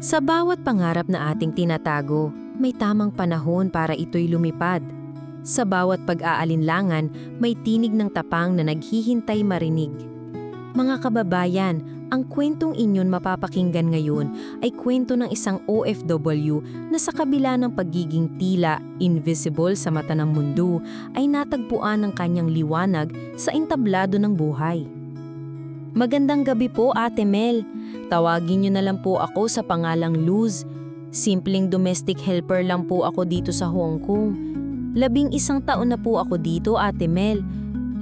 Sa bawat pangarap na ating tinatago, may tamang panahon para ito'y lumipad. Sa bawat pag-aalinlangan, may tinig ng tapang na naghihintay marinig. Mga kababayan, ang kwentong inyon mapapakinggan ngayon ay kwento ng isang OFW na sa kabila ng pagiging tila invisible sa mata ng mundo ay natagpuan ng kanyang liwanag sa entablado ng buhay. Magandang gabi po, Ate Mel. Tawagin niyo na lang po ako sa pangalang Luz. Simpleng domestic helper lang po ako dito sa Hong Kong. 11 taon na po ako dito, Ate Mel.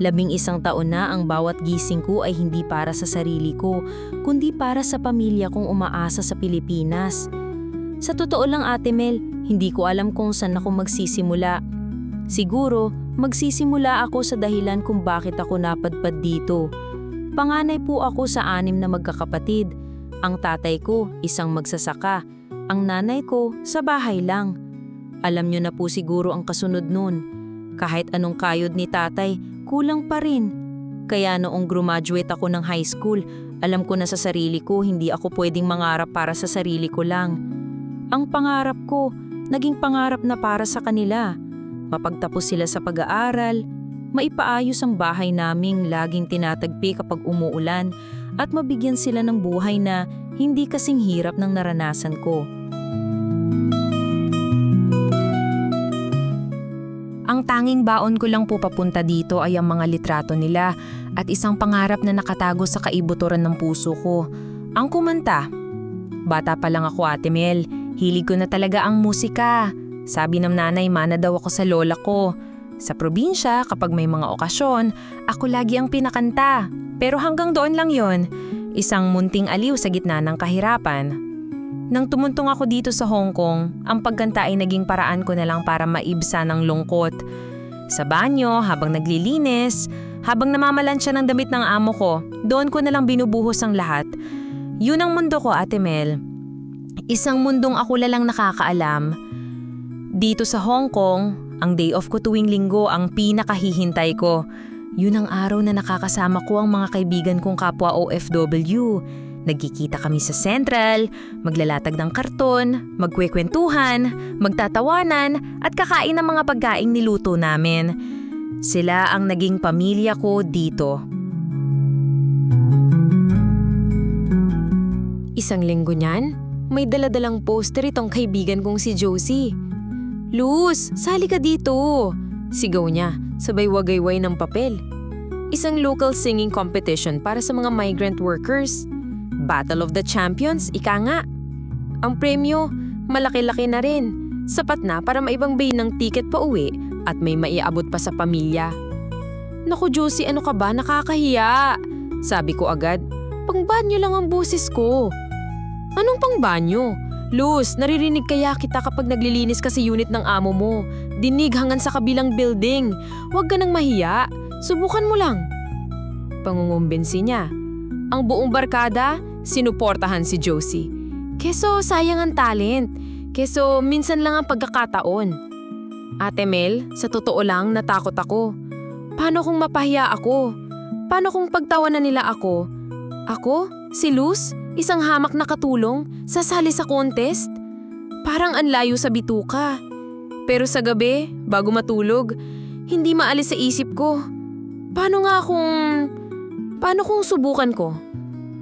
11 taon na ang bawat gising ko ay hindi para sa sarili ko, kundi para sa pamilya kong umaasa sa Pilipinas. Sa totoo lang, Ate Mel, hindi ko alam kung saan ako magsisimula. Siguro, magsisimula ako sa dahilan kung bakit ako napadpad dito. Panganay po ako sa 6 na magkakapatid. Ang tatay ko, isang magsasaka. Ang nanay ko, sa bahay lang. Alam niyo na po siguro ang kasunod nun. Kahit anong kayod ni tatay, kulang pa rin. Kaya noong graduate ako ng high school, alam ko na sa sarili ko hindi ako pwedeng mangarap para sa sarili ko lang. Ang pangarap ko, naging pangarap na para sa kanila. Mapagtapos sila sa pag-aaral, maipaayos ang bahay naming laging tinatagpi kapag umuulan at mabigyan sila ng buhay na hindi kasing hirap ng naranasan ko. Ang tanging baon ko lang po papunta dito ay ang mga litrato nila at isang pangarap na nakatago sa kaibuturan ng puso ko. Ang kumanta. Bata pa lang ako, Ate Mel. Hilig ko na talaga ang musika. Sabi ng nanay, mana daw ako sa lola ko. Sa probinsya, kapag may mga okasyon, ako lagi ang pinakanta. Pero hanggang doon lang yon. Isang munting aliw sa gitna ng kahirapan. Nang tumuntong ako dito sa Hong Kong, ang pagkanta ay naging paraan ko na lang para maibsa ng lungkot. Sa banyo, habang naglilinis, habang namamalansya ng damit ng amo ko, doon ko na lang binubuhos ang lahat. Yun ang mundo ko, Ate Mel. Isang mundong ako lang nakakaalam. Dito sa Hong Kong, ang day off ko tuwing linggo ang pinakahihintay ko. Yun ang araw na nakakasama ko ang mga kaibigan kong kapwa OFW. Nagkikita kami sa Central, maglalatag ng karton, magkwekwentuhan, magtatawanan at kakain ng mga pagkaing niluto namin. Sila ang naging pamilya ko dito. Isang linggo niyan, may daladalang poster itong kaibigan kong si Josie. "Luz, sali ka dito!" Sigaw niya, sabay wagayway ng papel. Isang local singing competition para sa mga migrant workers. Battle of the Champions, ika nga. Ang premyo, malaki-laki na rin. Sapat na para maibang-bay ng tiket pa uwi at may maiabot pa sa pamilya. "Naku Josie, ano ka ba? Nakakahiya!" Sabi ko agad. "Pangbanyo lang ang boses ko." "Anong pangbanyo? Luz, naririnig kaya kita kapag naglilinis ka sa unit ng amo mo. Dinig hanggang sa kabilang building. Huwag ka nang mahiya. Subukan mo lang." Pangungumbinsi niya. Ang buong barkada, sinuportahan si Josie. Keso sayang ang talent. Keso minsan lang ang pagkakataon. Ate Mel, sa totoo lang natakot ako. Paano kung mapahiya ako? Paano kung pagtawanan nila ako? Ako? Si Luz? Isang hamak na katulong? Sasali sa contest? Parang ang layo sa bituka. Pero sa gabi, bago matulog, hindi maalis sa isip ko. Paano kung subukan ko?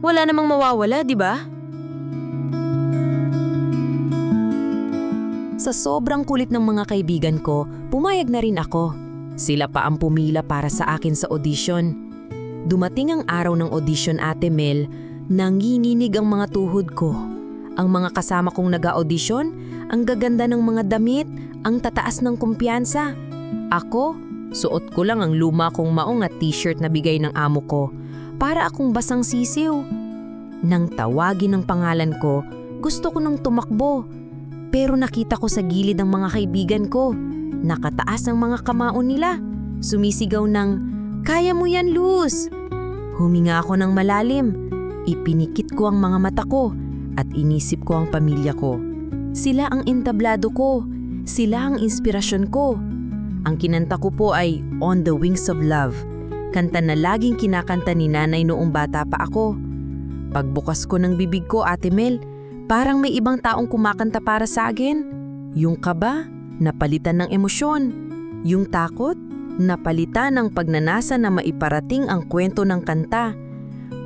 Wala namang mawawala, di ba? Sa sobrang kulit ng mga kaibigan ko, pumayag na rin ako. Sila pa ang pumila para sa akin sa audition. Dumating ang araw ng audition, Ate Mel, nanginginig ang mga tuhod ko. Ang mga kasama kong nag-audition, ang gaganda ng mga damit, ang tataas ng kumpiyansa. Ako, suot ko lang ang luma kong maong at t-shirt na bigay ng amo ko. Para akong basang sisiw. Nang tawagin ang pangalan ko, gusto ko nang tumakbo. Pero nakita ko sa gilid ang mga kaibigan ko. Nakataas ang mga kamao nila. Sumisigaw ng, "Kaya mo yan, Luz!" Huminga ako ng malalim. Ipinikit ko ang mga mata ko at inisip ko ang pamilya ko. Sila ang entablado ko. Sila ang inspirasyon ko. Ang kinanta ko po ay On the Wings of Love. Kanta na laging kinakanta ni nanay noong bata pa ako. Pagbukas ko ng bibig ko, Ate Mel, Parang may ibang taong kumakanta para sa akin. Yung kaba, napalitan ng emosyon. Yung takot, napalitan ng pagnanasa na maiparating ang kwento ng kanta.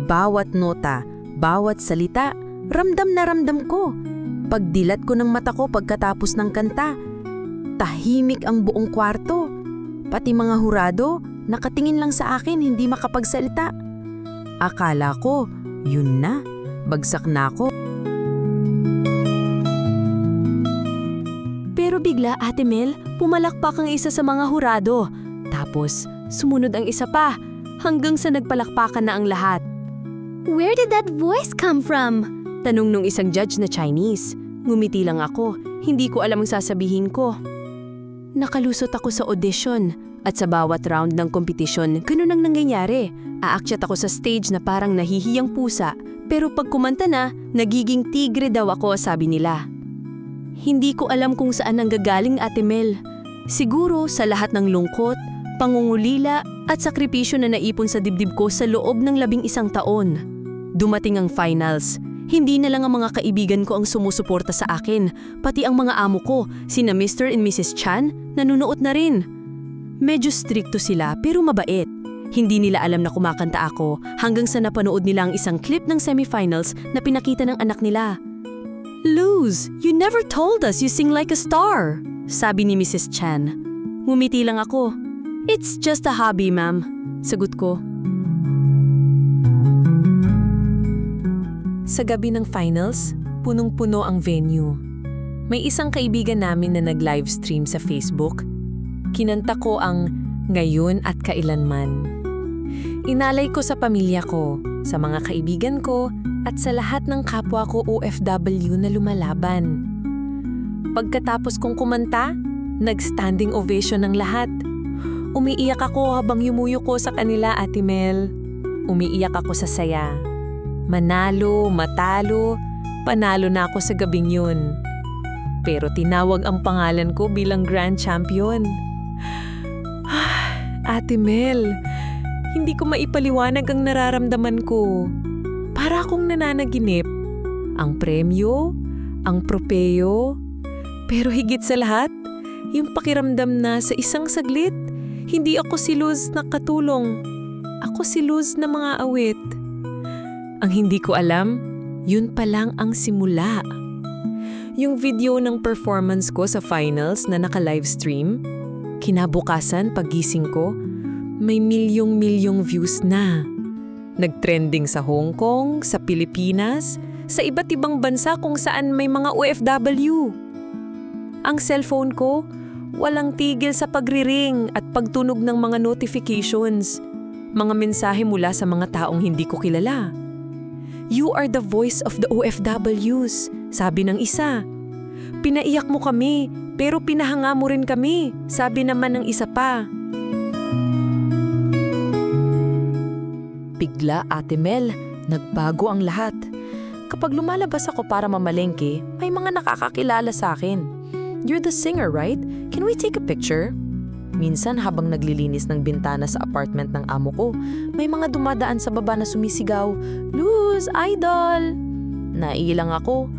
Bawat nota, bawat salita, ramdam na ramdam ko. Pagdilat ko ng mata ko pagkatapos ng kanta, tahimik ang buong kwarto. Pati mga hurado, nakatingin lang sa akin, hindi makapagsalita. Akala ko, yun na, bagsak na ako. Pero bigla, Ate Mel, pumalakpak ang isa sa mga hurado. Tapos, sumunod ang isa pa, hanggang sa nagpalakpakan na ang lahat. Where did that voice come from? Tanong nung isang judge na Chinese. Ngumiti lang ako, hindi ko alam ang sasabihin ko. Nakalusot ako sa audition at sa bawat round ng kompetisyon, ganun ang nangyayari. Aakyat ako sa stage na parang nahihiyang pusa, pero pag kumanta na, nagiging tigre daw ako, sabi nila. Hindi ko alam kung saan nanggagaling, Ate Mel. Siguro sa lahat ng lungkot, pangungulila at sakripisyo na naipon sa dibdib ko sa loob ng 11 taon. Dumating ang finals. Hindi na lang ang mga kaibigan ko ang sumusuporta sa akin, pati ang mga amo ko, sina Mr. and Mrs. Chan, nanunood na rin. Medyo strikto sila pero mabait. Hindi nila alam na kumakanta ako hanggang sa napanood nila ang isang clip ng semifinals na pinakita ng anak nila. "Luz, you never told us you sing like a star," sabi ni Mrs. Chan. Ngumiti lang ako. "It's just a hobby, ma'am," sagot ko. Sa gabi ng finals, punong-puno ang venue. May isang kaibigan namin na nag-livestream sa Facebook. Kinanta ko ang "Ngayon at Kailanman." Inalay ko sa pamilya ko, sa mga kaibigan ko, at sa lahat ng kapwa ko OFW na lumalaban. Pagkatapos kong kumanta, nag-standing ovation ng lahat. Umiiyak ako habang yumuyuko sa kanila, Ate Mel. Umiiyak ako sa saya. Manalo, matalo, panalo na ako sa gabing yun. Pero tinawag ang pangalan ko bilang Grand Champion. Ate Mel, hindi ko maipaliwanag ang nararamdaman ko. Para akong nananaginip. Ang premyo, ang propeo, pero higit sa lahat, yung pakiramdam na sa isang saglit, hindi ako si Luz na katulong. Ako si Luz na mga awit. Ang hindi ko alam, yun pa lang ang simula. Yung video ng performance ko sa finals na naka-livestream, kinabukasan paggising ko, may milyong-milyong views na. Nagtrending sa Hong Kong, sa Pilipinas, sa iba't ibang bansa kung saan may mga OFW. Ang cellphone ko, walang tigil sa pagriring at pagtunog ng mga notifications. Mga mensahe mula sa mga taong hindi ko kilala. "You are the voice of the OFWs," sabi ng isa. "Pinaiyak mo kami, pero pinahanga mo rin kami," sabi naman ng isa pa. Bigla, Ate Mel, nagbago ang lahat. Kapag lumalabas ako para mamalengke, may mga nakakakilala sa akin. "You're the singer, right? Can we take a picture?" Minsan habang naglilinis ng bintana sa apartment ng amo ko, may mga dumadaan sa baba na sumisigaw, "Luz, idol!" Naiilang ako.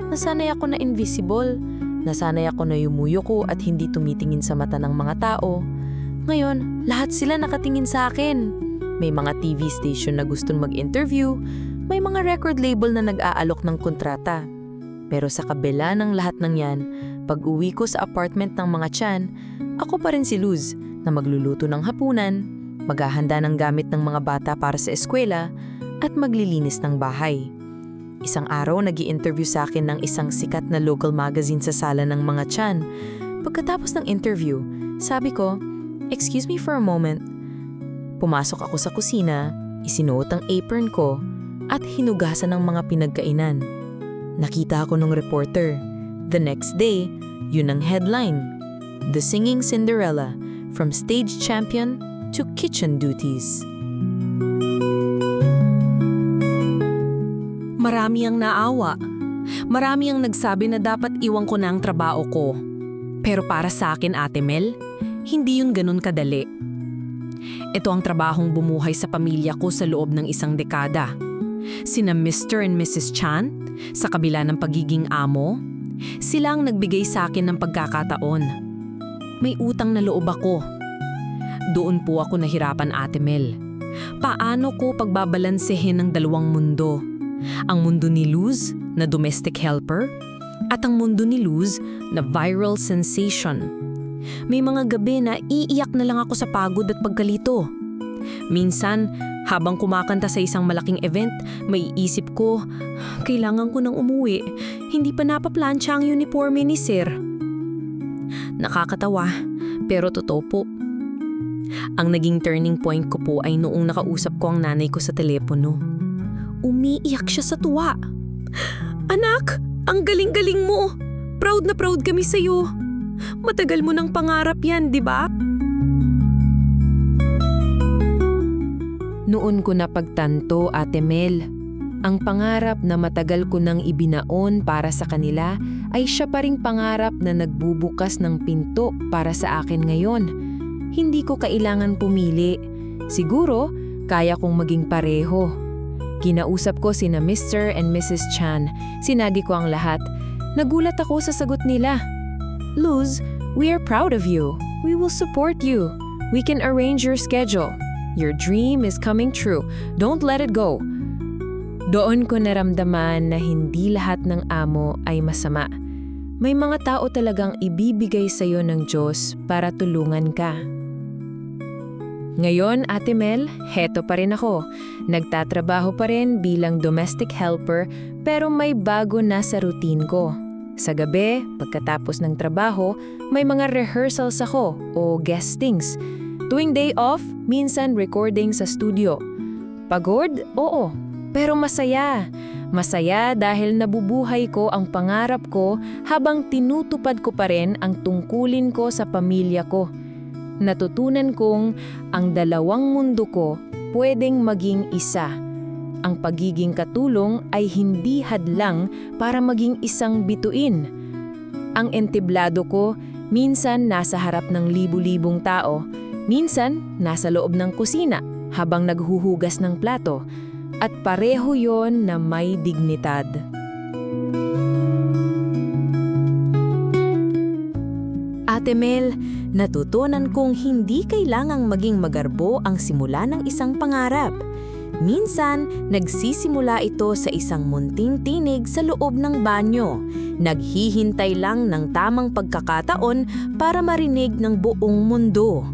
Nasanay ako na invisible. Nasanay ako na yumuyuko at hindi tumitingin sa mata ng mga tao. Ngayon, lahat sila nakatingin sa akin. May mga TV station na gustong mag-interview, may mga record label na nag-aalok ng kontrata. Pero sa kabila ng lahat ng yan, pag-uwi ko sa apartment ng mga tiyan, ako pa rin si Luz na magluluto ng hapunan, maghahanda ng gamit ng mga bata para sa eskwela, at maglilinis ng bahay. Isang araw nag-i-interview sa akin ng isang sikat na local magazine sa sala ng mga tiyan. Pagkatapos ng interview, sabi ko, "Excuse me for a moment." Pumasok ako sa kusina, isinuot ang apron ko, at hinugasan ng mga pinagkainan. Nakita ako ng reporter. The next day, yun ang headline. "The Singing Cinderella, from stage champion to kitchen duties." Marami ang naawa. Marami ang nagsabi na dapat iwan ko na ang trabaho ko. Pero para sa akin, Ate Mel, hindi yun ganun kadali. Ito ang trabahong bumuhay sa pamilya ko sa loob ng 1 dekada. Sina Mr. and Mrs. Chan, sa kabila ng pagiging amo, sila ang nagbigay sa akin ng pagkakataon. May utang na loob ako. Doon po ako nahirapan, Ate Mel. Paano ko pagbabalansehin ang dalawang mundo? Ang mundo ni Luz na domestic helper at ang mundo ni Luz na viral sensation. May mga gabi na iiyak na lang ako sa pagod at pagkalito. Minsan, habang kumakanta sa isang malaking event, may isip ko, kailangan ko nang umuwi. Hindi pa napaplansya ang uniforme ni Sir. Nakakatawa, pero totoo po. Ang naging turning point ko po ay noong nakausap ko ang nanay ko sa telepono. Umiiyak siya sa tuwa. Anak, ang galing-galing mo. Proud na proud kami sa'yo. Matagal mo nang pangarap yan, di ba? Noon ko napagtanto, Ate Mel, ang pangarap na matagal ko nang ibinaon para sa kanila ay siya pa ring pangarap na nagbubukas ng pinto para sa akin ngayon. Hindi ko kailangan pumili. Siguro, kaya kong maging pareho. Kinausap ko sina Mr. and Mrs. Chan. Sinabi ko ang lahat. Nagulat ako sa sagot nila. Luz, we are proud of you. We will support you. We can arrange your schedule. Your dream is coming true. Don't let it go. Doon ko naramdaman na hindi lahat ng amo ay masama. May mga tao talagang ibibigay sa iyo ng Diyos para tulungan ka. Ngayon, Ate Mel, heto pa rin ako. Nagtatrabaho pa rin bilang domestic helper pero may bago na sa routine ko. Sa gabi, pagkatapos ng trabaho, may mga rehearsals ako o guestings. Tuwing day off, minsan recording sa studio. Pagod? Oo. Pero masaya. Masaya dahil nabubuhay ko ang pangarap ko habang tinutupad ko pa rin ang tungkulin ko sa pamilya ko. Natutunan kong ang dalawang mundo ko pwedeng maging isa. Ang pagiging katulong ay hindi hadlang para maging isang bituin. Ang entablado ko minsan nasa harap ng libu-libong tao, minsan nasa loob ng kusina habang naghuhugas ng plato, at pareho yon na may dignidad. Ate Mel, natutunan kong hindi kailangang maging magarbo ang simula ng isang pangarap. Minsan, nagsisimula ito sa isang munting tinig sa loob ng banyo. Naghihintay lang ng tamang pagkakataon para marinig ng buong mundo.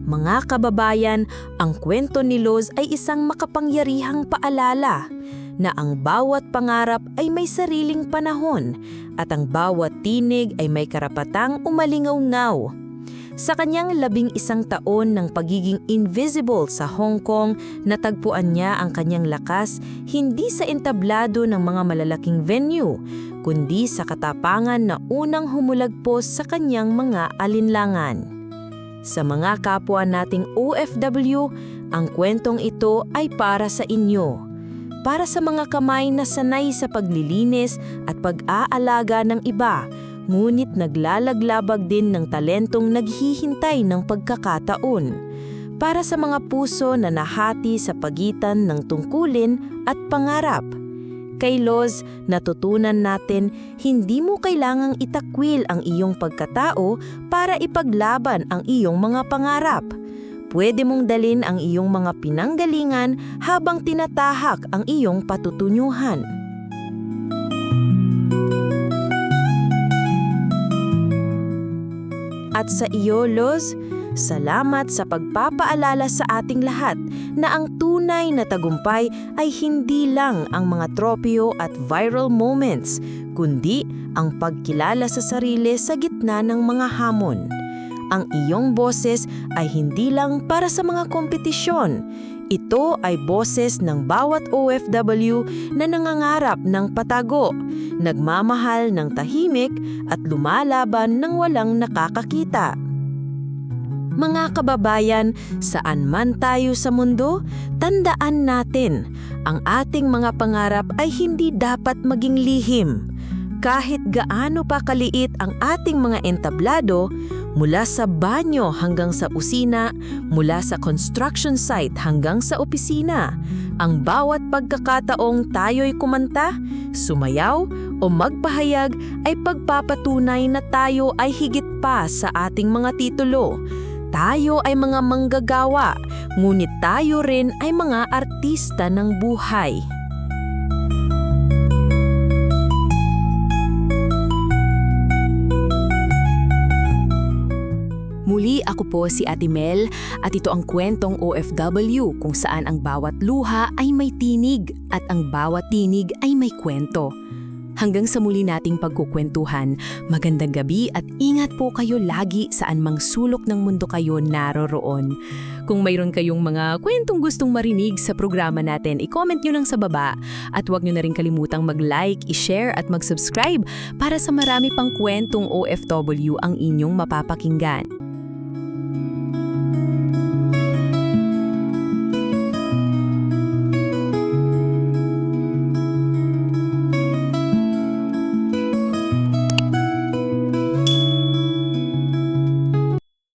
Mga kababayan, ang kwento ni Luz ay isang makapangyarihang paalala na ang bawat pangarap ay may sariling panahon at ang bawat tinig ay may karapatang umalingaw-ngaw. Sa kanyang 11 taon ng pagiging invisible sa Hong Kong, natagpuan niya ang kanyang lakas hindi sa entablado ng mga malalaking venue, kundi sa katapangan na unang humulagpos sa kanyang mga alinlangan. Sa mga kapwa nating OFW, ang kwentong ito ay para sa inyo. Para sa mga kamay na sanay sa paglilinis at pag-aalaga ng iba, ngunit naglalaglabag din ng talentong naghihintay ng pagkakataon. Para sa mga puso na nahati sa pagitan ng tungkulin at pangarap. Kay Luz, natutunan natin, hindi mo kailangang itakwil ang iyong pagkatao para ipaglaban ang iyong mga pangarap. Pwede mong dalin ang iyong mga pinanggalingan habang tinatahak ang iyong patutunyuhan. At sa iyo, Luz, salamat sa pagpapaalala sa ating lahat na ang tunay na tagumpay ay hindi lang ang mga tropeo at viral moments, kundi ang pagkilala sa sarili sa gitna ng mga hamon. Ang iyong boses ay hindi lang para sa mga kompetisyon. Ito ay boses ng bawat OFW na nangangarap ng patago, nagmamahal ng tahimik at lumalaban ng walang nakakakita. Mga kababayan, saan man tayo sa mundo, tandaan natin, ang ating mga pangarap ay hindi dapat maging lihim. Kahit gaano pa kaliit ang ating mga entablado, Mula sa banyo hanggang sa usina, mula sa construction site hanggang sa opisina, ang bawat pagkakataong tayo'y kumanta, sumayaw o magpahayag ay pagpapatunay na tayo ay higit pa sa ating mga titulo. Tayo ay mga manggagawa, ngunit tayo rin ay mga artista ng buhay. Muli ako po si Ate Mel at ito ang kwentong OFW kung saan ang bawat luha ay may tinig at ang bawat tinig ay may kwento. Hanggang sa muli nating pagkukwentuhan, magandang gabi at ingat po kayo lagi saan mang sulok ng mundo kayo naroroon. Kung mayroon kayong mga kwentong gustong marinig sa programa natin, i-comment nyo lang sa baba at huwag nyo na rin kalimutang mag-like, i-share at mag-subscribe para sa marami pang kwentong OFW ang inyong mapapakinggan.